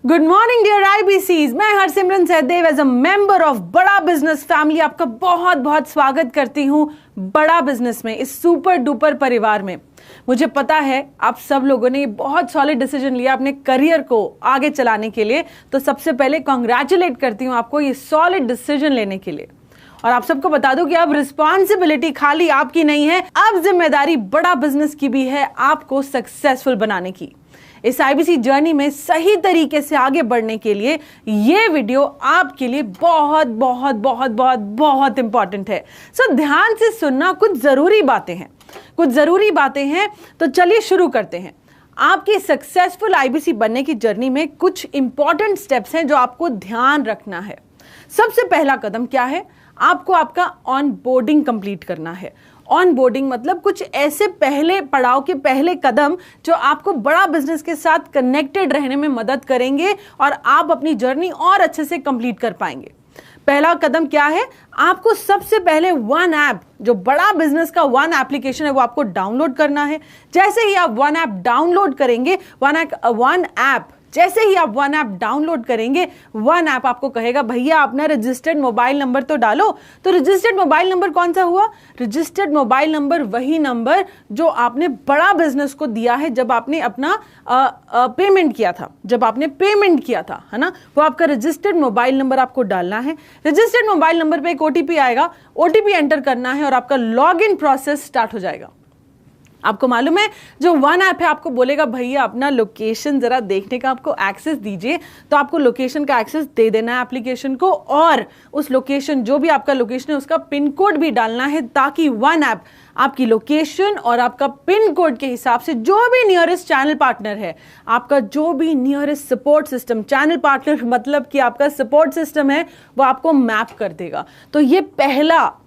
Good morning dear IBCs, मैं Harsimran Sahdev as a member of Bada business family आपका बहुत बहुत स्वागत करती हूँ बड़ा बिजनेस में, इस सुपर डुपर परिवार में। मुझे पता है आप सब लोगों ने ये बहुत सॉलिड डिसीजन लिया अपने करियर को आगे चलाने के लिए, तो सबसे पहले कॉन्ग्रेचुलेट करती हूँ आपको ये सॉलिड डिसीजन लेने के लिए। और आप सबको बता दूं कि अब रिस्पॉन्सिबिलिटी खाली आपकी नहीं है, अब जिम्मेदारी बड़ा बिजनेस की भी है आपको सक्सेसफुल बनाने की। इस आईबीसी जर्नी में सही तरीके से आगे बढ़ने के लिए ये वीडियो आपके लिए बहुत बहुत बहुत बहुत बहुत इंपॉर्टेंट है। सो ध्यान से सुनना, कुछ जरूरी बातें हैं। तो चलिए शुरू करते हैं। आपकी सक्सेसफुल आईबीसी बनने की जर्नी में कुछ इंपॉर्टेंट स्टेप्स हैं जो आपको ध्यान रखना है। सबसे पहला कदम क्या है? आपको आपका ऑन बोर्डिंग कंप्लीट करना है। ऑन बोर्डिंग मतलब कुछ ऐसे पहले पड़ाव के पहले कदम जो आपको बड़ा बिजनेस के साथ कनेक्टेड रहने में मदद करेंगे और आप अपनी जर्नी और अच्छे से कंप्लीट कर पाएंगे। पहला कदम क्या है? आपको सबसे पहले वन ऐप, जो बड़ा बिजनेस का वन एप्लीकेशन है, वो आपको डाउनलोड करना है। जैसे ही आप वन ऐप डाउनलोड करेंगे, जैसे ही आप वन ऐप डाउनलोड करेंगे, वन ऐप आपको कहेगा भैया अपना रजिस्टर्ड मोबाइल नंबर तो डालो। तो रजिस्टर्ड मोबाइल नंबर कौन सा हुआ? रजिस्टर्ड मोबाइल नंबर वही नंबर जो आपने बड़ा बिजनेस को दिया है जब आपने अपना पेमेंट किया था, है ना? वो आपका रजिस्टर्ड मोबाइल नंबर आपको डालना है। रजिस्टर्ड मोबाइल नंबर पे एक ओटीपी आएगा, ओटीपी एंटर करना है और आपका लॉगिन प्रोसेस स्टार्ट हो जाएगा। आपको मालूम है जो वन ऐप है आपको बोलेगा भैया अपना लोकेशन जरा देखने का आपको एक्सेस दीजिए, तो आपको लोकेशन का एक्सेस दे देना है एप्लीकेशन को, और उस लोकेशन, जो भी आपका लोकेशन है, उसका पिन कोड भी डालना है, ताकि वन ऐप आपकी लोकेशन और आपका पिन कोड के हिसाब से जो भी नियरेस्ट चैनल पार्टनर है, आपका जो भी nearest support system, channel partner मतलब कि आपका सपोर्ट सिस्टम है, वो आपको मैप कर देगा। तो ये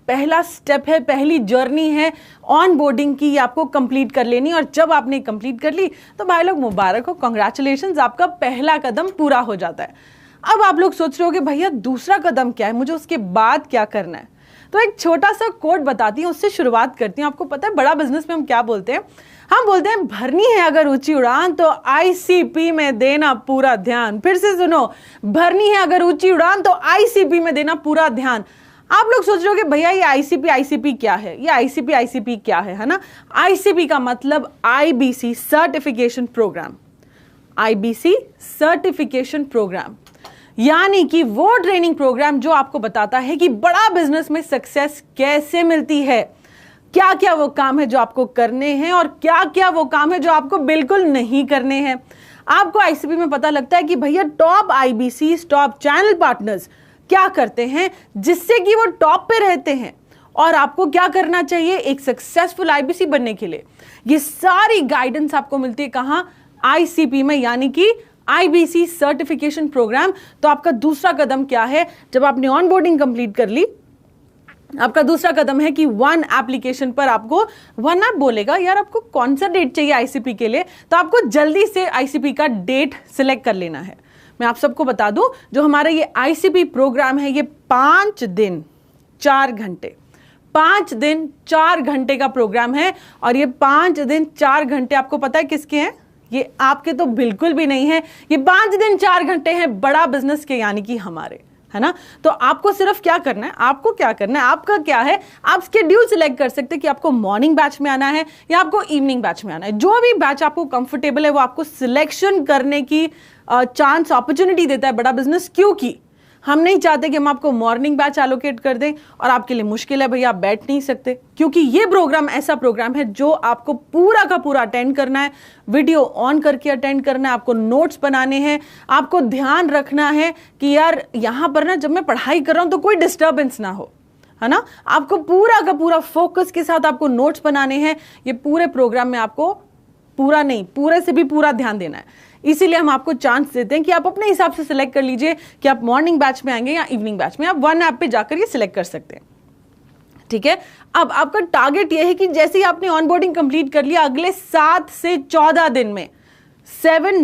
पहला स्टेप है, पहली जर्नी है ऑन बोर्डिंग की, आपको कंप्लीट कर लेनी। और जब आपने कंप्लीट कर ली तो भाई लोग मुबारक हो, कांग्रेचुलेशंस, आपका पहला कदम पूरा हो जाता है। अब आप लोग सोच रहे हो कि भैया दूसरा कदम क्या है, मुझे उसके बाद क्या करना है? तो एक छोटा सा कोट बताती हूँ, उससे शुरुआत करती हूँ। आपको पता है बड़ा बिजनेस में हम क्या बोलते हैं? हम बोलते हैं भरनी है अगर ऊंची उड़ान तो आईसीपी में देना पूरा ध्यान। फिर से सुनो, भरनी है अगर ऊंची उड़ान तो आईसीपी में देना पूरा ध्यान। आप लोग सोच रहे हो कि भैया ये आईसीपी क्या है? ये आईसीपी क्या है ना? आईसीपी का मतलब IBC certification program. IBC certification program यानी कि वो ट्रेनिंग प्रोग्राम जो आपको बताता है कि बड़ा बिजनेस में सक्सेस कैसे मिलती है, क्या क्या वो काम है जो आपको करने हैं और क्या क्या वो काम है जो आपको बिल्कुल नहीं करने हैं। आपको आईसीपी में पता लगता है कि भैया top IBC, top channel partners क्या करते हैं जिससे कि वो टॉप पे रहते हैं, और आपको क्या करना चाहिए एक सक्सेसफुल आईबीसी बनने के लिए। ये सारी गाइडेंस आपको मिलती है कहां? आईसीपी में, यानी कि आईबीसी सर्टिफिकेशन प्रोग्राम। तो आपका दूसरा कदम क्या है? जब आपने ऑनबोर्डिंग कंप्लीट कर ली, आपका दूसरा कदम है कि वन एप्लीकेशन पर आपको वन ऐप बोलेगा यार आपको कौन सा डेट चाहिए आईसीपी के लिए, तो आपको जल्दी से आईसीपी का डेट सिलेक्ट कर लेना है। मैं आप सबको बता दूं, जो हमारा ये आईसीपी प्रोग्राम है, ये 5 दिन 4 घंटे का प्रोग्राम है। और ये 5 दिन 4 घंटे आपको पता है किसके हैं? ये आपके तो बिल्कुल भी नहीं है। ये 5 दिन 4 घंटे हैं बड़ा बिजनेस के, यानी कि हमारे, है ना? तो आपको सिर्फ क्या करना है, आपका क्या है, आप शेड्यूल सिलेक्ट कर सकते हैं कि आपको मॉर्निंग बैच में आना है या आपको इवनिंग बैच में आना है। जो भी बैच आपको कंफर्टेबल है वो आपको सिलेक्शन करने की चांस, अपॉर्चुनिटी देता है बड़ा बिजनेस। क्योंकि हम नहीं चाहते कि हम आपको मॉर्निंग बैच एलोकेट कर दें और आपके लिए मुश्किल है भैया आप बैठ नहीं सकते, क्योंकि ये प्रोग्राम ऐसा प्रोग्राम है जो आपको पूरा का पूरा अटेंड करना है, वीडियो ऑन करके अटेंड करना है, आपको नोट्स बनाने हैं, आपको ध्यान रखना है कि यार यहां पर ना जब मैं पढ़ाई कर रहा हूं तो कोई डिस्टर्बेंस ना हो, है ना? आपको पूरा का पूरा फोकस के साथ आपको नोट्स बनाने हैं। ये पूरे प्रोग्राम में आपको पूरा नहीं, पूरे से भी पूरा ध्यान देना है। इसीलिए हम आपको चांस देते हैं कि आप अपने हिसाब से सिलेक्ट कर लीजिए कि आप मॉर्निंग बैच में आएंगे या इवनिंग बैच में। आप वन ऐप पे जाकर ये सिलेक्ट कर सकते हैं, ठीक है? अब आपका टारगेट ये है कि जैसे ही आपने ऑनबोर्डिंग कंप्लीट कर लिया, अगले 7 से 14 दिन में, 7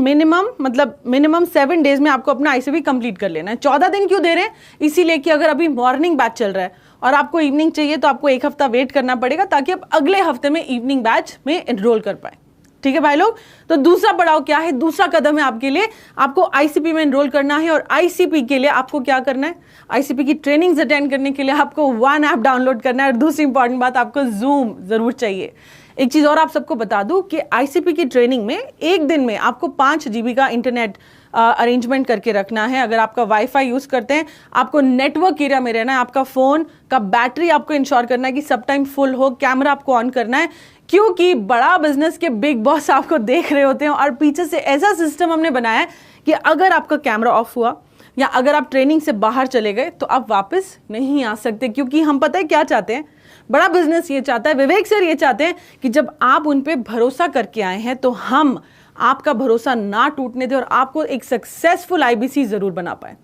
मिनिमम 7 डेज में आपको अपना आईसीपी कंप्लीट कर लेना है। 14 दिन क्यों दे रहे हैं? इसीलिए कि अगर अभी मॉर्निंग बैच चल रहा है और आपको इवनिंग चाहिए तो आपको 1 हफ्ता वेट करना पड़ेगा, ताकि आप अगले हफ्ते में इवनिंग बैच में एनरोल कर पाए। ठीक है भाई लोग। तो दूसरा पड़ाव क्या है, दूसरा कदम है आपके लिए, आपको आईसीपी में एनरोल करना है। और आईसीपी के लिए आपको क्या करना है, आईसीपी की ट्रेनिंग्स अटेंड करने के लिए आपको वन ऐप डाउनलोड करना है। और दूसरी इंपॉर्टेंट बात, आपको जूम जरूर चाहिए। एक चीज और आप सबको बता दूं कि आईसीपी की ट्रेनिंग में एक दिन में आपको 5 GB का इंटरनेट अरेंजमेंट करके रखना है। अगर आपका वाईफाई यूज करते हैं, आपको नेटवर्क एरिया में रहना है। आपका फोन का बैटरी आपको इंश्योर करना है कि सब टाइम फुल हो। कैमरा आपको ऑन करना है, क्योंकि बड़ा बिजनेस के बिग बॉस आपको देख रहे होते हैं। और पीछे से ऐसा सिस्टम हमने बनाया है कि अगर आपका कैमरा ऑफ हुआ या अगर आप ट्रेनिंग से बाहर चले गए तो आप वापस नहीं आ सकते। क्योंकि हम पता है क्या चाहते हैं, बड़ा बिजनेस ये चाहता है, विवेक सर ये चाहते हैं कि जब आप उन पे भरोसा करके आए हैं तो हम आपका भरोसा ना टूटने दें और आपको एक सक्सेसफुल आईबीसी जरूर बना पाए।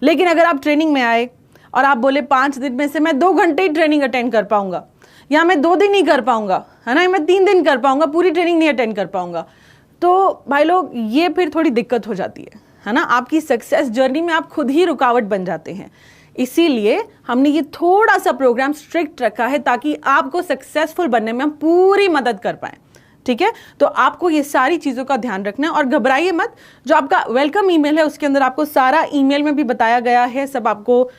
लेकिन अगर आप ट्रेनिंग में आए और आप बोले 5 दिन में से मैं 2 घंटे ही ट्रेनिंग अटेंड कर पाऊंगा, या मैं 2 दिन ही कर पाऊंगा, है ना, मैं 3 दिन कर पाऊंगा, पूरी ट्रेनिंग नहीं अटेंड कर पाऊंगा, तो भाई लोग ये फिर थोड़ी दिक्कत हो जाती है ना। आपकी सक्सेस जर्नी में आप खुद ही रुकावट बन जाते हैं। इसीलिए हमने ये थोड़ा सा प्रोग्राम स्ट्रिक्ट रखा है ताकि आपको सक्सेसफुल बनने में हम पूरी मदद कर पाए, ठीक है। तो आपको ये सारी चीजों का ध्यान रखना है और घबराइए मत। जो आपका वेलकम ईमेल है उसके अंदर आपको सारा ईमेल में भी बताया गया है, सब आपको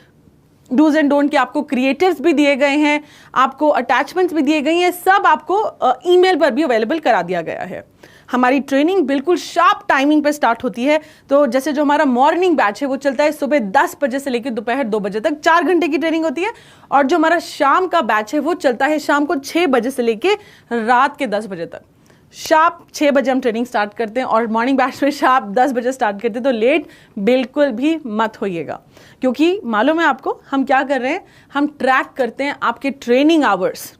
डूज एंड डोंट के आपको क्रिएटिव्स भी दिए गए हैं, आपको अटैचमेंट्स भी दिए गए हैं, सब आपको ईमेल पर भी अवेलेबल करा दिया गया है। हमारी ट्रेनिंग बिल्कुल शार्प टाइमिंग पे स्टार्ट होती है। तो जैसे जो हमारा मॉर्निंग बैच है वो चलता है सुबह 10 बजे से लेकर दोपहर 2 बजे तक, 4 घंटे की ट्रेनिंग होती है। और जो हमारा शाम का बैच है वो चलता है शाम को 6 बजे से लेकर रात के 10 बजे तक। शार्प 6 बजे हम ट्रेनिंग स्टार्ट करते हैं और मॉर्निंग बैच में शार्प 10 बजे स्टार्ट करते हैं। तो लेट बिल्कुल भी मत होइएगा, क्योंकि मालूम है आपको हम क्या कर रहे हैं, हम ट्रैक करते हैं आपके ट्रेनिंग आवर्स,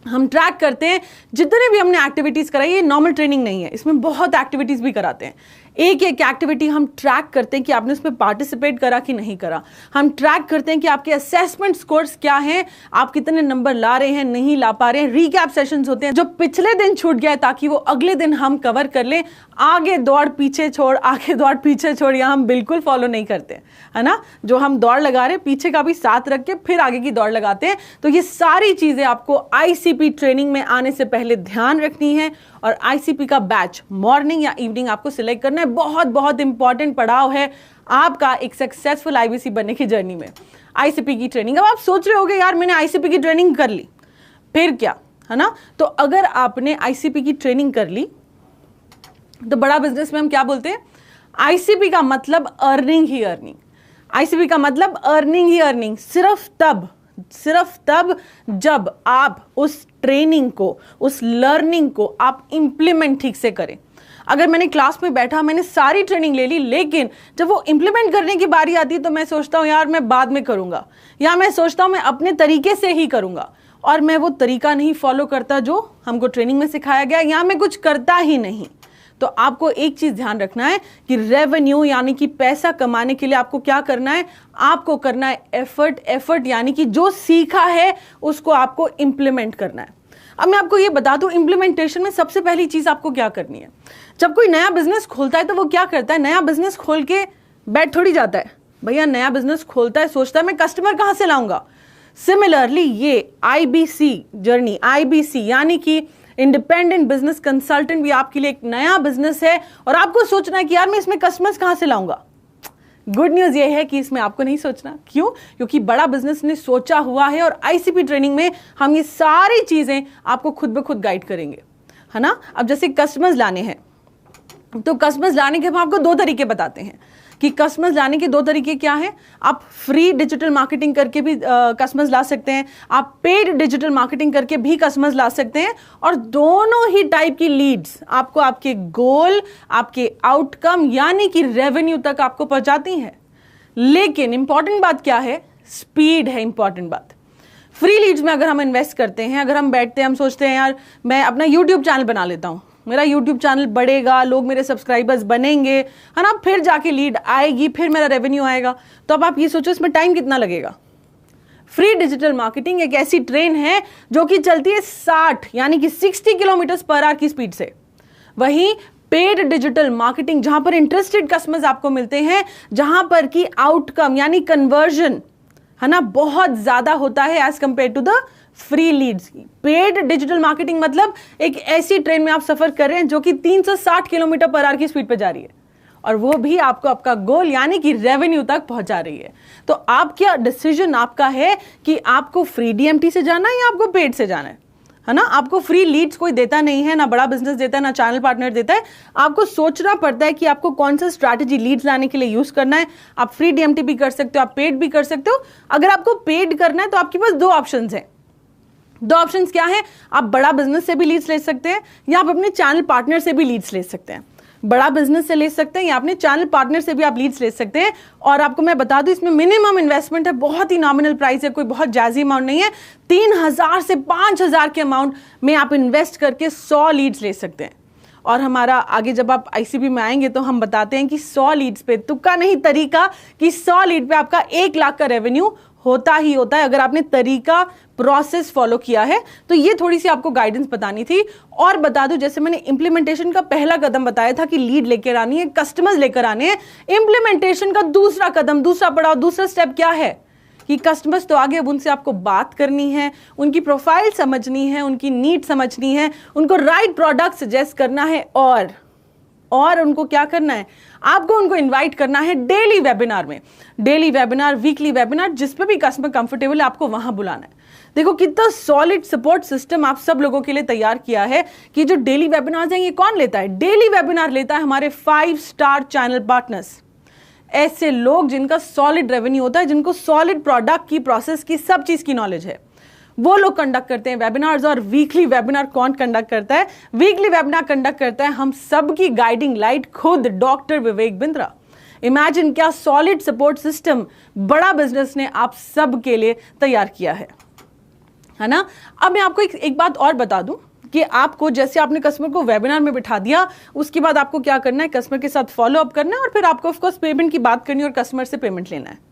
हम ट्रैक करते हैं जितने भी हमने एक्टिविटीज कराई। ये नॉर्मल ट्रेनिंग नहीं है, इसमें बहुत एक्टिविटीज भी कराते हैं। एक एक एक्टिविटी हम ट्रैक करते हैं कि आपने उसमें पार्टिसिपेट करा कि नहीं करा। हम ट्रैक करते हैं कि आपके असेसमेंट स्कोर्स क्या हैं, आप कितने नंबर ला रहे हैं, नहीं ला पा रहे हैं। रीकैप सेशंस होते हैं जो पिछले दिन छूट गया है ताकि वो अगले दिन हम कवर कर लें। आगे दौड़ पीछे छोड़, आगे दौड़ पीछे छोड़, या हम बिल्कुल फॉलो नहीं करते, है ना। जो हम दौड़ लगा रहे हैं पीछे का भी साथ रख के फिर आगे की दौड़ लगाते हैं। तो ये सारी चीजें आपको आईसीपी ट्रेनिंग में आने से पहले ध्यान रखनी है। और आईसीपी का बैच मॉर्निंग या इवनिंग आपको सिलेक्ट करना है। बहुत बहुत इंपॉर्टेंट पड़ाव है आपका एक सक्सेसफुल आईबीसी बनने की जर्नी में, आईसीपी की ट्रेनिंग। अब आप सोच रहे होंगे यार मैंने आईसीपी की ट्रेनिंग कर ली, फिर क्या, है ना। तो अगर आपने आईसीपी की ट्रेनिंग कर ली तो बड़ा बिजनेस में हम क्या बोलते हैं, आईसीपी का मतलब अर्निंग ही अर्निंग। आईसीपी का मतलब अर्निंग ही अर्निंग सिर्फ तब जब आप उस ट्रेनिंग को, उस लर्निंग को आप इंप्लीमेंट ठीक से करें। अगर मैंने क्लास में बैठा, मैंने सारी ट्रेनिंग ले ली, लेकिन जब वो इंप्लीमेंट करने की बारी आती है तो मैं सोचता हूं यार मैं बाद में करूंगा, या मैं सोचता हूं मैं अपने तरीके से ही करूंगा, और मैं वो तरीका नहीं फॉलो करता जो हमको ट्रेनिंग में सिखाया गया, या मैं कुछ करता ही नहीं। तो आपको एक चीज ध्यान रखना है कि रेवेन्यू यानी कि पैसा कमाने के लिए आपको क्या करना है, आपको करना है एफर्ट यानी कि जो सीखा है उसको आपको इंप्लीमेंट करना है। अब मैं आपको ये बता दूं, इंप्लीमेंटेशन में सबसे पहली चीज आपको क्या करनी है। जब कोई नया बिजनेस खोलता है तो वो क्या करता है, नया बिजनेस खोल के बैठ थोड़ी जाता है। भैया नया बिजनेस खोलता है, सोचता है मैं कस्टमर कहां से लाऊंगा। सिमिलरली ये आईबीसी जर्नी, आईबीसी यानी कि इंडिपेंडेंट बिजनेस कंसल्टेंट भी आपके लिए एक नया बिजनेस है और आपको सोचना है कि यार मैं इसमें कस्टमर्स कहां से लाऊंगा। गुड न्यूज ये है कि इसमें आपको नहीं सोचना। क्यों? क्योंकि बड़ा बिजनेस ने सोचा हुआ है और आईसीपी ट्रेनिंग में हम ये सारी चीजें आपको खुद ब खुद गाइड करेंगे, है ना। अब जैसे कस्टमर्स लाने हैं तो कस्टमर्स लाने के हम आपको 2 तरीके बताते हैं कि कस्टमर्स लाने के 2 तरीके क्या हैं। आप फ्री डिजिटल मार्केटिंग करके भी कस्टमर्स ला सकते हैं, आप पेड डिजिटल मार्केटिंग करके भी कस्टमर्स ला सकते हैं, और दोनों ही टाइप की लीड्स आपको आपके गोल, आपके आउटकम यानी कि रेवेन्यू तक आपको पहुंचाती हैं। लेकिन इंपॉर्टेंट बात क्या है, स्पीड है इंपॉर्टेंट बात। फ्री लीड्स में अगर हम इन्वेस्ट करते हैं, अगर हम बैठते हैं, हम सोचते हैं यार मैं अपना यूट्यूब चैनल बना लेता हूं, मेरा YouTube चैनल बढ़ेगा, लोग मेरे सब्सक्राइबर्स बनेंगे, है ना, फिर जाके लीड आएगी, फिर मेरा रेवेन्यू आएगा। तो अब आप ये सोचो इसमें टाइम कितना लगेगा। फ्री डिजिटल मार्केटिंग एक ऐसी ट्रेन है जो कि चलती है 60 यानी कि 60 km/h की स्पीड से। वहीं पेड डिजिटल मार्केटिंग जहां पर इंटरेस्टेड कस्टमर्स आपको मिलते हैं, जहां पर की आउटकम यानी कन्वर्जन, है ना, बहुत ज्यादा होता है as compare to the free leads की। पेड डिजिटल मार्केटिंग मतलब एक ऐसी ट्रेन में आप सफर कर रहे हैं जो कि 360 किलोमीटर पर आवर की स्पीड पे जा रही है, और वो भी आपको आपका गोल यानी कि रेवेन्यू तक पहुंचा रही है। तो आप क्या डिसीजन आपका है कि आपको फ्री डीएमटी से जाना है या आपको पेड से जाना है ना। आपको फ्री लीड्स कोई देता नहीं है, ना बड़ा बिजनेस देता है, ना चैनल पार्टनर देता है। आपको सोचना पड़ता है कि आपको कौन सा स्ट्रैटेजी लीड्स लाने के लिए यूज करना है। आप फ्री डीएमटी भी कर सकते हो, आप पेड भी कर सकते हो। अगर आपको पेड करना है तो आपके पास दो ऑप्शंस हैं। दो ऑप्शंस क्या है? आप बड़ा बिजनेस से भी लीड्स ले सकते हैं या आप अपने चैनल पार्टनर से भी लीड्स ले सकते हैं। बड़ा बिजनेस से ले सकते हैं या अपने चैनल पार्टनर से भी आप लीड्स ले सकते हैं। और आपको मैं बता दूं, इसमें मिनिमम इन्वेस्टमेंट है, बहुत ही नॉमिनल प्राइस है, कोई बहुत जायज़ अमाउंट नहीं है। 3000 से 5000 के अमाउंट में आप इन्वेस्ट करके 100 लीड्स ले सकते हैं। और हमारा आगे जब आप आईसीबी में आएंगे तो हम बताते हैं कि 100 लीड्स पे, तुक्का नहीं तरीका, कि 100 लीड पे आपका 1 लाख का रेवेन्यू होता ही होता है अगर आपने तरीका प्रोसेस फॉलो किया है। तो ये थोड़ी सी आपको गाइडेंस बतानी थी। और बता दूं, जैसे मैंने इंप्लीमेंटेशन का पहला कदम बताया था कि लीड लेकर आनी है, कस्टमर्स लेकर आने हैं। इंप्लीमेंटेशन का दूसरा कदम, दूसरा पड़ाव, दूसरा स्टेप क्या है कि कस्टमर्स तो आगे, अब उनसे आपको बात करनी है, उनकी प्रोफाइल समझनी है, उनकी नीड समझनी है, उनको राइट प्रोडक्ट सजेस्ट करना है, और उनको क्या करना है, आपको उनको इनवाइट करना है डेली वेबिनार में। डेली वेबिनार, वीकली वेबिनार, जिस पे भी कस्टमर कंफर्टेबल है आपको वहां बुलाना है। देखो कितना सॉलिड सपोर्ट सिस्टम आप सब लोगों के लिए तैयार किया है कि जो डेली वेबिनार हैं ये कौन लेता है? डेली वेबिनार लेता है हमारे 5 स्टार चैनल पार्टनर्स। ऐसे लोग जिनका सॉलिड रेवेन्यू होता है, जिनको सॉलिड प्रोडक्ट की, प्रोसेस की, सब चीज की नॉलेज है, वो लोग कंडक्ट करते हैं वेबिनार्स। और वीकली वेबिनार कौन कंडक्ट करता है? वीकली वेबिनार कंडक्ट करता है हम सबकी गाइडिंग लाइट, खुद डॉक्टर विवेक बिंद्रा। इमेजिन क्या सॉलिड सपोर्ट सिस्टम बड़ा बिजनेस ने आप सब के लिए तैयार किया है ना। अब मैं आपको एक बात और बता दूं कि आपको, जैसे आपने कस्टमर को वेबिनार में बिठा दिया, उसके बाद आपको क्या करना है, कस्टमर के साथ फॉलो अप करना है, और फिर आपको ऑफ कोर्स पेमेंट की बात करनी है और कस्टमर से पेमेंट लेना है।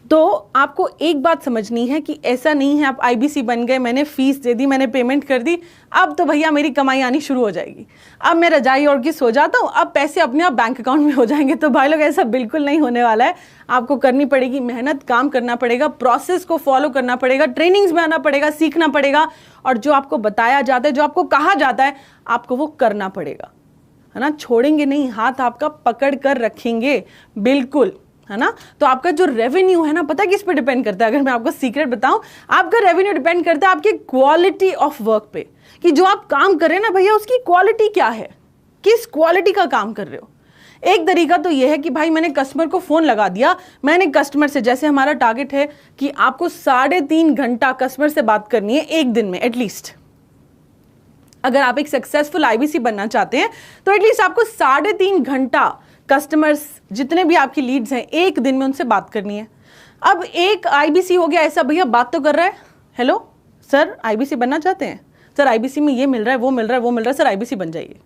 तो आपको एक बात समझनी है कि ऐसा नहीं है आप आईबीसी बन गए, मैंने फीस दे दी, मैंने पेमेंट कर दी, अब तो भैया मेरी कमाई आनी शुरू हो जाएगी, अब मैं रजाई ओढ़ के सो जाता हूँ, अब पैसे अपने आप बैंक अकाउंट में हो जाएंगे। तो भाई लोग, ऐसा बिल्कुल नहीं होने वाला है। आपको करनी पड़ेगी मेहनत, काम करना पड़ेगा, प्रोसेस को फॉलो करना पड़ेगा, ट्रेनिंग्स में आना पड़ेगा, सीखना पड़ेगा, और जो आपको बताया जाता है, जो आपको कहा जाता है, आपको वो करना पड़ेगा, है ना। छोड़ेंगे नहीं, हाथ आपका पकड़ कर रखेंगे, बिल्कुल, है ना। तो आपका जो रेवेन्यू है ना, पता है किस पे डिपेंड करता है? अगर मैं आपको सीक्रेट बताऊं, आपका रेवेन्यू डिपेंड करता है आपकी क्वालिटी ऑफ वर्क पे, कि जो आप काम कर रहे हैं ना भैया, उसकी क्वालिटी क्या है, किस क्वालिटी का काम कर रहे हो। एक तरीका तो यह है कि भाई मैंने कस्टमर को फोन लगा दिया, मैंने कस्टमर से, जैसे हमारा टारगेट है कि आपको 3.5 घंटा कस्टमर से बात करनी है एक दिन में एटलीस्ट। अगर आप एक सक्सेसफुल आईबीसी बनना चाहते हैं तो एटलीस्ट आपको 3.5 घंटा कस्टमर्स, जितने भी आपकी लीड्स हैं, एक दिन में उनसे बात करनी है। अब एक आईबीसी हो गया ऐसा, भैया बात तो कर रहा है, हेलो सर आईबीसी बनना चाहते हैं, सर आईबीसी में ये मिल रहा है, वो मिल रहा है, वो मिल रहा है, सर आईबीसी बन जाइए।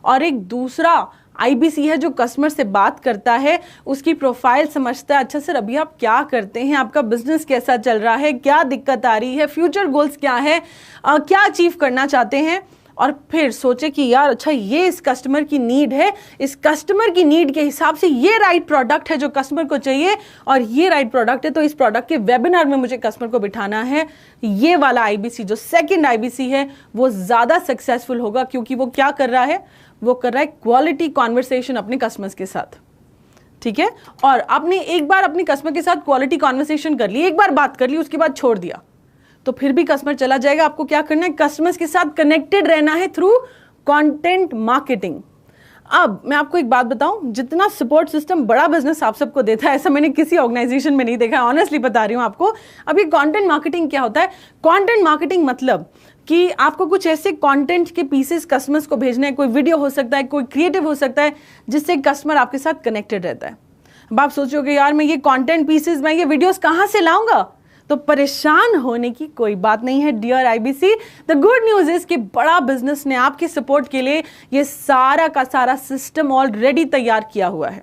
और एक दूसरा आईबीसी है जो कस्टमर से बात करता है, उसकी प्रोफाइल समझता है, अच्छा सर अभी आप क्या करते हैं, आपका बिजनेस कैसा चल रहा है, क्या दिक्कत आ रही है, फ्यूचर गोल्स क्या है, क्या अचीव करना चाहते हैं, और फिर सोचे कि यार अच्छा ये इस कस्टमर की नीड है, इस कस्टमर की नीड के हिसाब से ये राइट प्रोडक्ट है जो कस्टमर को चाहिए, और ये राइट प्रोडक्ट है तो इस प्रोडक्ट के वेबिनार में मुझे कस्टमर को बिठाना है। ये वाला आईबीसी जो सेकंड आईबीसी है वो ज्यादा सक्सेसफुल होगा, क्योंकि वो क्या कर रहा है, वो कर रहा है क्वालिटी कॉन्वर्सेशन अपने कस्टमर्स के साथ, ठीक है। और आपने एक बार अपने कस्टमर के साथ क्वालिटी कॉन्वर्सेशन कर ली, एक बार बात कर ली, उसके बाद छोड़ दिया तो फिर भी कस्टमर चला जाएगा। आपको क्या करना है, कस्टमर्स के साथ कनेक्टेड रहना है थ्रू कंटेंट मार्केटिंग। अब मैं आपको एक बात बताऊं, जितना सपोर्ट सिस्टम बड़ा बिजनेस आप सबको देता है, ऐसा मैंने किसी ऑर्गेनाइजेशन में नहीं देखा, ऑनेस्टली बता रही हूं आपको। अब ये कंटेंट मार्केटिंग क्या होता है? कंटेंट मार्केटिंग मतलब कि आपको कुछ ऐसे कंटेंट के पीसेस कस्टमर्स को भेजने हैं, कोई वीडियो हो सकता है, कोई क्रिएटिव हो सकता है, जिससे कस्टमर आपके साथ कनेक्टेड रहता है। अब आप सोचोगे यार मैं ये कंटेंट पीसेस, मैं ये वीडियोस कहां से लाऊंगा? तो परेशान होने की कोई बात नहीं है dear IBC. The good news is कि बड़ा बिजनेस ने आपके सपोर्ट के लिए ये सारा का सारा सिस्टम ऑलरेडी तैयार किया हुआ है।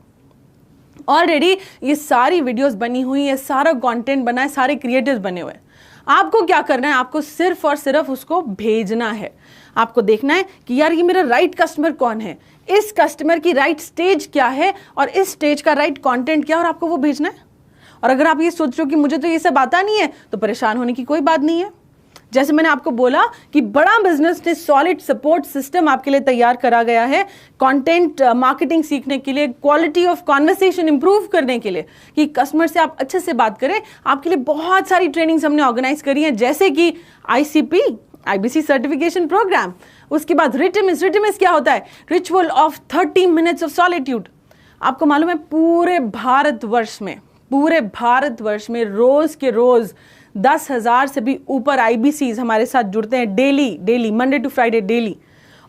ऑलरेडी ये सारी वीडियोस बनी हुई है, सारा कंटेंट बना है, सारे क्रिएटर्स बने हुए हैं। आपको क्या करना है, आपको सिर्फ और सिर्फ उसको भेजना है। आपको देखना है कि यार ये मेरा राइट कस्टमर कौन है, इस कस्टमर की राइट स्टेज क्या है, और इस स्टेज का राइट कंटेंट क्या है, और आपको वो भेजना है। और अगर आप ये सोच रहे हो कि मुझे तो ये सब आता नहीं है, तो परेशान होने की कोई बात नहीं है। जैसे मैंने आपको बोला कि बड़ा बिजनेस ने सॉलिड सपोर्ट सिस्टम आपके लिए तैयार करा गया है कंटेंट मार्केटिंग सीखने के लिए, क्वालिटी ऑफ कॉन्वर्सेशन इंप्रूव करने के लिए, कि कस्टमर से आप अच्छे से बात करें। आपके लिए बहुत सारी ट्रेनिंग्स हमने ऑर्गेनाइज करी हैं, जैसे कि IBC सर्टिफिकेशन प्रोग्राम, उसके बाद रिटमिस क्या होता है, ritual of 30 minutes of solitude. आपको मालूम है पूरे भारतवर्ष में रोज के रोज 10,000 से भी ऊपर IBCs हमारे साथ जुड़ते हैं daily Monday to Friday daily,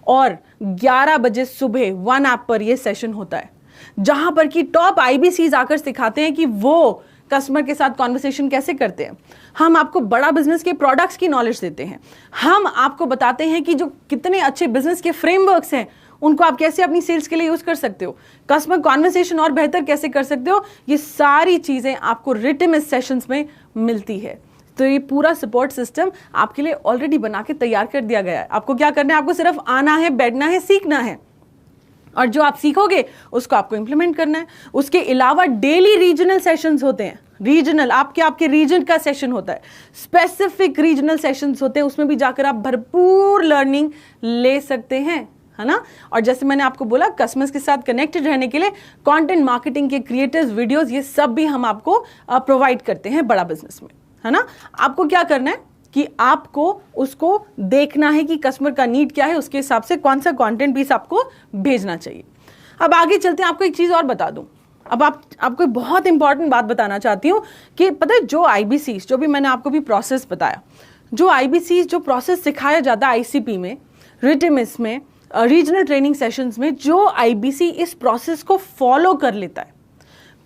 और 11 बजे सुबह वन ऐप पर यह सेशन होता है जहां पर कि टॉप IBCs आकर सिखाते हैं कि वो कस्टमर के साथ कॉन्वर्सेशन कैसे करते हैं। हम आपको बड़ा बिजनेस के प्रोडक्ट्स की नॉलेज देते हैं, हम आपको बताते हैं कि जो कितने अच्छे बिजनेस के फ्रेमवर्क्स हैं उनको आप कैसे अपनी सेल्स के लिए यूज कर सकते हो, कस्टमर कॉन्वर्सेशन और बेहतर कैसे कर सकते हो। ये सारी चीजें आपको रिटन सेशंस में मिलती है। तो ये पूरा सपोर्ट सिस्टम आपके लिए ऑलरेडी बना के तैयार कर दिया गया है। आपको क्या करना है, आपको सिर्फ आना है, बैठना है, सीखना है, और जो आप सीखोगे उसको आपको इंप्लीमेंट करना है। उसके अलावा डेली रीजनल सेशंस होते हैं, रीजनल आपके रीजन का सेशन होता है, स्पेसिफिक रीजनल सेशंस होते हैं, उसमें भी जाकर आप भरपूर लर्निंग ले सकते हैं, है ना। और जैसे मैंने आपको बोला, कस्टमर्स के साथ कनेक्टेड रहने के लिए कंटेंट मार्केटिंग के क्रिएटिव्स, वीडियोस, ये सब भी हम आपको प्रोवाइड करते हैं बड़ा बिजनेस में, है ना। आपको क्या करना है कि आपको उसको देखना है कि कस्टमर का नीड क्या है, उसके हिसाब से कौन सा कंटेंट पीस आपको भेजना चाहिए। अब आगे चलते हैं, आपको एक चीज और बता दूं। अब आपको बहुत इंपॉर्टेंट बात बताना चाहती हूं कि पता है, जो IBCs, जो भी मैंने आपको भी प्रोसेस बताया, जो IBCs जो प्रोसेस सिखाया जाता है ICP में, रिटिमिस में, रीजनल ट्रेनिंग सेशंस में, जो IBC इस प्रोसेस को फॉलो कर लेता है,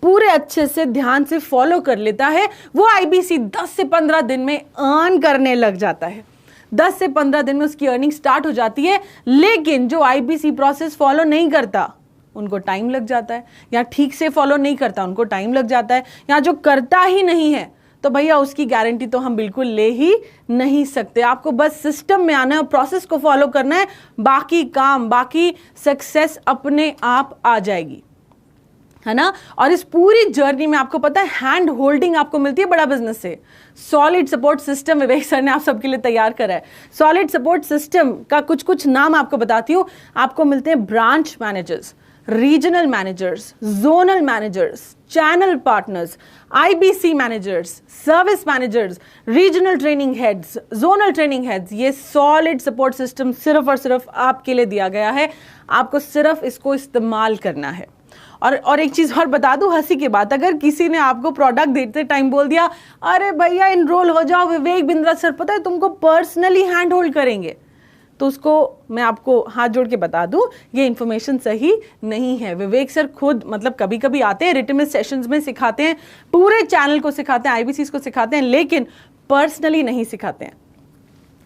पूरे अच्छे से ध्यान से फॉलो कर लेता है, वो IBC 10 से 15 दिन में अर्न करने लग जाता है। 10 से 15 दिन में उसकी अर्निंग स्टार्ट हो जाती है। लेकिन जो IBC प्रोसेस फॉलो नहीं करता उनको टाइम लग जाता है, या ठीक से फॉलो नहीं करता उनको टाइम लग जाता है, या जो करता ही नहीं है तो भैया उसकी गारंटी तो हम बिल्कुल ले ही नहीं सकते। आपको बस सिस्टम में आना है और प्रोसेस को फॉलो करना है, बाकी काम, बाकी सक्सेस अपने आप आ जाएगी, है ना। और इस पूरी जर्नी में आपको पता है हैंड होल्डिंग आपको मिलती है बड़ा बिजनेस से। सॉलिड सपोर्ट सिस्टम विवेक सर ने आप सबके लिए तैयार करा है। सॉलिड सपोर्ट सिस्टम का कुछ नाम आपको बताती हूँ। आपको मिलते हैं branch managers, regional managers, zonal managers, channel partners, IBC managers, service managers, regional training heads, zonal training heads. ये सॉलिड सपोर्ट सिस्टम सिर्फ और सिर्फ आपके लिए दिया गया है, आपको सिर्फ इसको इस्तेमाल करना है। और एक चीज और बता दूं, हंसी की बात, अगर किसी ने आपको प्रोडक्ट देते टाइम बोल दिया, अरे भैया इनरोल हो जाओ, विवेक बिंद्रा सर पता है तुमको पर्सनली हैंड होल्ड करेंगे, तो उसको मैं आपको हाथ जोड़ के बता दूं, ये इन्फॉर्मेशन सही नहीं है। विवेक सर खुद मतलब कभी कभी आते हैं, रिटन सेशंस में सिखाते हैं, पूरे चैनल को सिखाते हैं, IBCs को सिखाते हैं, लेकिन पर्सनली नहीं सिखाते हैं।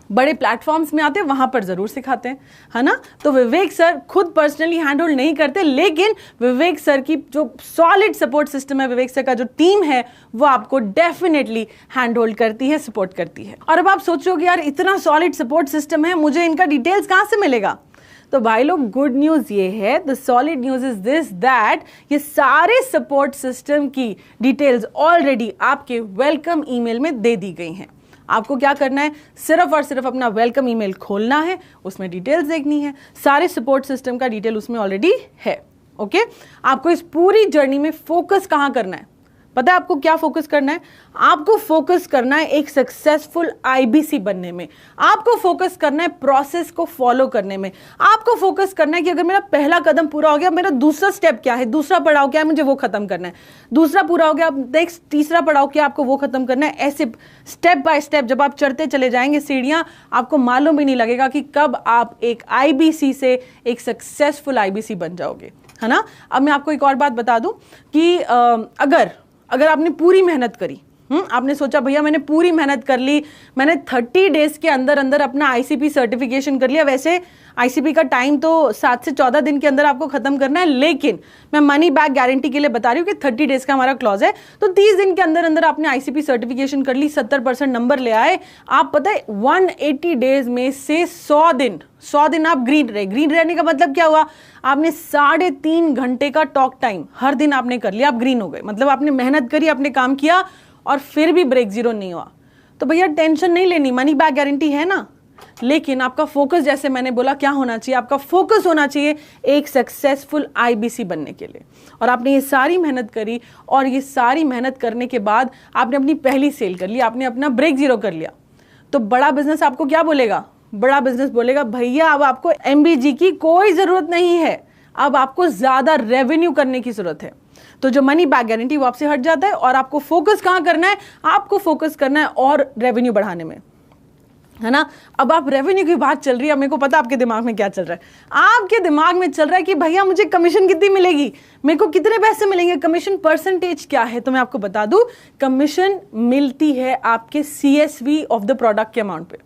बड़े प्लेटफॉर्म्स में आते हैं वहां पर जरूर सिखाते हैं, है ना। तो विवेक सर खुद पर्सनली हैंड होल्ड नहीं करते, लेकिन विवेक सर की जो सॉलिड सपोर्ट सिस्टम है, विवेक सर का जो टीम है, वो आपको डेफिनेटली हैंड होल्ड करती है, सपोर्ट करती है। और अब आप सोचोगे यार इतना सॉलिड सपोर्ट सिस्टम है, मुझे इनका डिटेल्स कहां से मिलेगा? तो भाई लोग, गुड न्यूज ये है, the solid news is this that ये सारे सपोर्ट सिस्टम की डिटेल्स ऑलरेडी आपके वेलकम ईमेल में दे दी गई हैं। आपको क्या करना है, सिर्फ और सिर्फ अपना वेलकम ईमेल खोलना है, उसमें डिटेल्स देखनी है, सारे सपोर्ट सिस्टम का डिटेल उसमें ऑलरेडी है। ओके, आपको इस पूरी जर्नी में फोकस कहां करना है? पता है आपको क्या फोकस करना है? आपको फोकस करना है एक सक्सेसफुल IBC बनने में, आपको फोकस करना है प्रोसेस को फॉलो करने में, आपको फोकस करना है कि अगर मेरा पहला कदम पूरा हो गया, मेरा दूसरा स्टेप क्या है, दूसरा पड़ाव क्या है, मुझे वो खत्म करना है, दूसरा पूरा हो गया, नेक्स्ट तीसरा पड़ाव क्या, आपको वो खत्म करना है। ऐसे स्टेप बाय स्टेप जब आप चढ़ते चले जाएंगे सीढ़ियां, आपको मालूम भी नहीं लगेगा कि कब आप एक IBC से एक सक्सेसफुल IBC बन जाओगे, है ना। अब मैं आपको एक और बात बता दूं कि अगर आपने पूरी मेहनत करी, आपने सोचा भैया मैंने पूरी मेहनत कर ली, मैंने 30 डेज के अंदर अंदर अपना ICP सर्टिफिकेशन कर लिया। वैसे ICP का टाइम तो 7 से 14 दिन के अंदर आपको खत्म करना है, लेकिन मैं मनी बैक गारंटी के लिए बता रही हूँ कि 30 डेज का हमारा क्लॉज है, तो 30 दिन के अंदर अंदर आपने ICP सर्टिफिकेशन कर ली, 70% नंबर ले आए। आप पता है 180 डेज में से 100 दिन आप ग्रीन रहे। ग्रीन रहने का मतलब क्या हुआ? आपने 3.5 घंटे का टॉक टाइम हर दिन आपने कर लिया, आप ग्रीन हो गए। मतलब आपने मेहनत करी, आपने काम किया और फिर भी ब्रेक जीरो नहीं हुआ। तो भैया टेंशन नहीं लेनी, मनी बैक गारंटी है ना। लेकिन आपका फोकस, जैसे मैंने बोला, क्या होना चाहिए? आपका फोकस होना चाहिए एक सक्सेसफुल आईबीसी बनने के लिए। और आपने ये सारी मेहनत करी, और ये सारी मेहनत करने के बाद आपने अपनी पहली सेल कर ली, आपने अपना ब्रेक जीरो कर लिया। तो बड़ा बिजनेस आपको क्या बोलेगा? बड़ा बिजनेस बोलेगा भैया अब आपको एमबीजी की कोई जरूरत नहीं है, अब आपको ज्यादा रेवेन्यू करने की जरूरत है। तो जो मनी बैक गारंटी वो आपसे हट जाता है, और आपको फोकस कहां करना है? आपको फोकस करना है और रेवेन्यू बढ़ाने में, है ना। अब आप रेवेन्यू की बात चल रही है, मेरे को पता आपके दिमाग में क्या चल रहा है। आपके दिमाग में चल रहा है कि भैया मुझे कमीशन कितनी मिलेगी, मेरे को कितने पैसे मिलेंगे, कमीशन परसेंटेज क्या है? तो मैं आपको बता दूं, कमीशन मिलती है आपके CSV ऑफ द प्रोडक्ट के अमाउंट पे।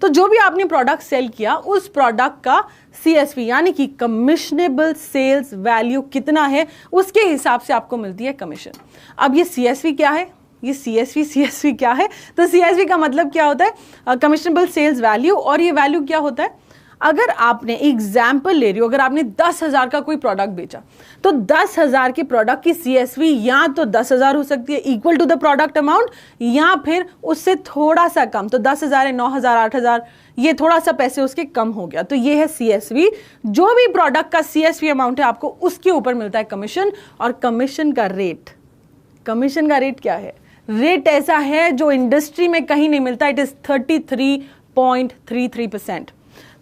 तो जो भी आपने प्रोडक्ट सेल किया, उस प्रोडक्ट का CSV यानी कि कमिशनेबल सेल्स वैल्यू कितना है, उसके हिसाब से आपको मिलती है कमीशन। अब ये CSV क्या है? ये CSV क्या है? तो CSV का मतलब क्या होता है? कमिशनेबल सेल्स वैल्यू। और ये वैल्यू क्या होता है? अगर आपने एग्जाम्पल ले रही हो, अगर आपने 10,000 का कोई प्रोडक्ट बेचा, तो 10,000 के प्रोडक्ट की CSV या तो 10,000 हो सकती है equal to the product amount, या फिर उससे थोड़ा सा कम। तो 10,000 है, 9,000, 8,000, ये थोड़ा सा पैसे उसके कम हो गया, तो ये है CSV। जो भी प्रोडक्ट का CSV अमाउंट है, आपको उसके ऊपर मिलता है कमीशन। और कमीशन का रेट क्या है? रेट ऐसा है जो इंडस्ट्री में कहीं नहीं मिलता। It is 33.33%।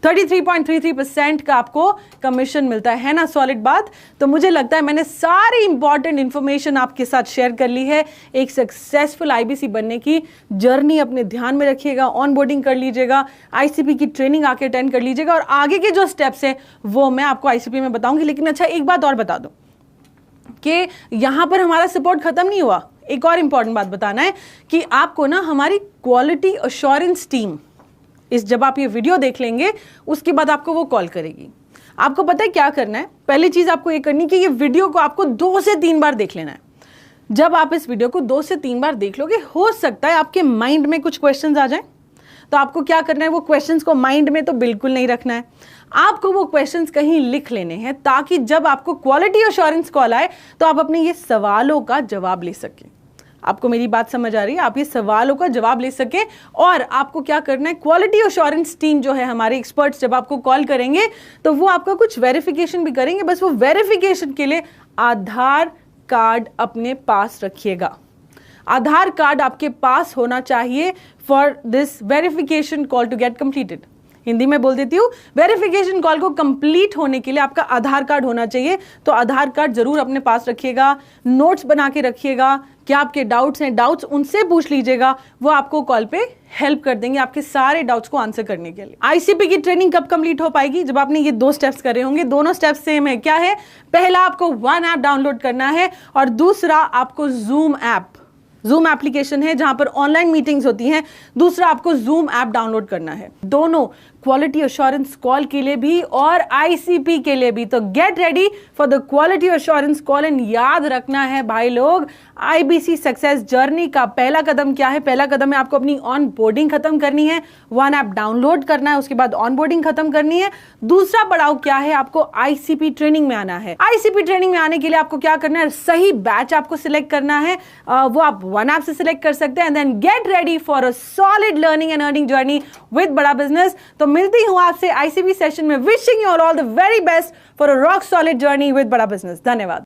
33.33% का आपको कमीशन मिलता है ना। सॉलिड बात। तो मुझे लगता है मैंने सारी इंपॉर्टेंट इंफॉर्मेशन आपके साथ शेयर कर ली है। एक सक्सेसफुल आईबीसी बनने की जर्नी अपने ध्यान में रखिएगा, ऑन बोर्डिंग कर लीजिएगा, आईसीपी की ट्रेनिंग आके अटेंड कर लीजिएगा, और आगे के जो स्टेप्स है वो मैं आपको आईसीपी में बताऊंगी। लेकिन अच्छा, एक बात और बता दूं कि यहां पर हमारा सपोर्ट खत्म नहीं हुआ। एक और इंपॉर्टेंट बात बताना है कि आपको ना हमारी क्वालिटी अश्योरेंस टीम, जब आप ये वीडियो देख लेंगे उसके बाद आपको वो कॉल करेगी। आपको पता है क्या करना है? पहली चीज आपको ये करनी है कि ये वीडियो को आपको 2 से 3 बार देख लेना है। जब आप इस वीडियो को 2 से 3 बार देख लोगे, हो सकता है आपके माइंड में कुछ क्वेश्चंस आ जाएं। तो आपको क्या करना है? वो क्वेश्चंस को माइंड में तो बिल्कुल नहीं रखना है, आपको वो क्वेश्चंस कहीं लिख लेने हैं, ताकि जब आपको क्वालिटी अश्योरेंस कॉल आए तो आप अपने ये सवालों का जवाब ले सकें। आपको मेरी बात समझ आ रही है? आप ये सवालों का जवाब ले सके। और आपको क्या करना है? क्वालिटी अश्योरेंस टीम जो है, हमारे एक्सपर्ट्स जब आपको कॉल करेंगे तो वो आपका कुछ वेरिफिकेशन भी करेंगे। बस वो वेरिफिकेशन के लिए आधार कार्ड अपने पास रखिएगा। आधार कार्ड आपके पास होना चाहिए for this verification call to get completed. Hindi में बोल देती हूँ, वेरिफिकेशन कॉल को कंप्लीट होने के लिए आपका आधार कार्ड होना चाहिए। तो आधार कार्ड जरूर अपने पास रखिएगा, नोट्स बना के रखिएगा। क्या आपके डाउट्स हैं, डाउट्स उनसे पूछ लीजिएगा, वो आपको कॉल पे हेल्प कर देंगे आपके सारे डाउट्स को आंसर करने के लिए। आईसीपी की ट्रेनिंग कब कंप्लीट हो पाएगी? जब आपने ये 2 स्टेप्स करे होंगे। दोनों स्टेप्स सेम है। क्या है? पहला आपको वन ऐप डाउनलोड करना है, और दूसरा आपको जूम एप्लीकेशन है जहां पर ऑनलाइन मीटिंग्स होती हैं। दूसरा आपको जूम ऐप डाउनलोड करना है, दोनों क्वालिटी अश्योरेंस कॉल के लिए भी और आईसीपी के लिए भी। तो gate ready for the quality assurance call. And याद रखना है भाई लोग, आईबीसी सक्सेस जर्नी का पहला कदम क्या है? पहला कदम है आपको अपनी ऑन बोर्डिंग खत्म करनी है, वन ऐप डाउनलोड करना है, उसके बाद ऑन बोर्डिंग खत्म करनी है। दूसरा पड़ाव क्या है? आपको आईसीपी ट्रेनिंग में आना है। आईसीपी ट्रेनिंग में आने के लिए आपको क्या करना है? सही बैच आपको सिलेक्ट करना है, वो आप वन ऐप से सिलेक्ट कर सकते हैं। And then get ready for a solid learning and earning journey with Bada business. तो मिलती हूं आपसे आईसीपी सेशन में। Wishing you all the very best for a rock solid journey with Bada business. धन्यवाद।